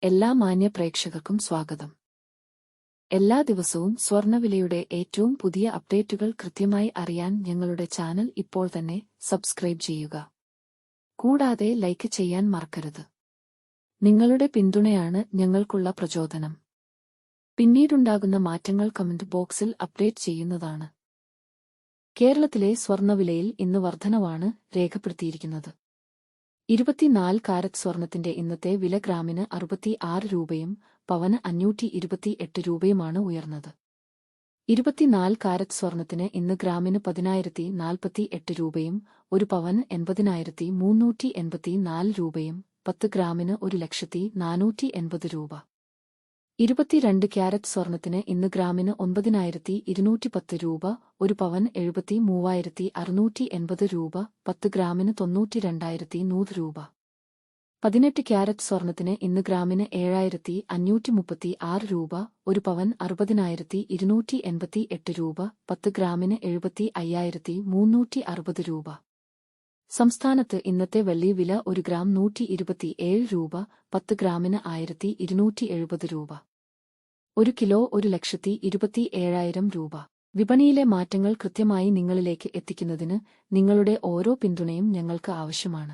എല്ലാ മാന്യ പ്രേക്ഷകർക്കും സ്വാഗതം. എല്ലാ ദിവസവും സ്വർണ്ണവിലയുടെ ഏറ്റവും പുതിയ അപ്ഡേറ്റുകൾ കൃത്യമായി അറിയാൻ ഞങ്ങളുടെ ചാനൽ ഇപ്പോൾ തന്നെ സബ്സ്ക്രൈബ് ചെയ്യുക. കൂടാതെ ലൈക്ക് ചെയ്യാൻ മറക്കരുത്. നിങ്ങളുടെ പിന്തുണയാണ് ഞങ്ങൾക്കുള്ള പ്രചോദനം. പിന്നീടുണ്ടാകുന്ന മാറ്റങ്ങൾ കമന്റ് ബോക്സിൽ അപ്ഡേറ്റ് ചെയ്യുന്നതാണ്. കേരളത്തിലെ സ്വർണ്ണവിലയിൽ ഇന്ന് വർധനവാണ് രേഖപ്പെടുത്തിയിരിക്കുന്നത്. 24 കാരറ്റ് സ്വർണത്തിന്റെ ഇന്നത്തെ വില ഗ്രാമിന് 66 രൂപയും പവന് 528 രൂപയുമാണ് ഉയർന്നത്. 24 കാരറ്റ് സ്വർണത്തിന് ഇന്ന് ഗ്രാമിന് 10,048 രൂപയും ഒരു പവന് 80,384 രൂപയും 10 ഗ്രാമിന് 1,480 രൂപ. 22 ക്യാരറ്റ് സ്വർണത്തിന് ഇന്ന് ഗ്രാമിന് 9,210 രൂപ, ഒരു പവൻ 73,680 രൂപ, 10 ഗ്രാമിന് 92,100 രൂപ. 18 ക്യാരറ്റ് സ്വർണത്തിന് ഇന്ന് ഗ്രാമിന് 7,536 രൂപ, ഒരു പവൻ 60,288 രൂപ, 10 ഗ്രാമിന് 75,360 രൂപ. സംസ്ഥാനത്ത് ഇന്നത്തെ വെള്ളി വില 1 ഗ്രാം 127 രൂപ, 10 ഗ്രാമിന് 1,270 രൂപ. 1 കിലോ 1,27,000 രൂപ. വിപണിയിലെ മാറ്റങ്ങൾ കൃത്യമായി നിങ്ങളിലേക്ക് എത്തിക്കുന്നതിന് നിങ്ങളുടെ ഓരോ പിന്തുണയും ഞങ്ങൾക്ക് ആവശ്യമാണ്.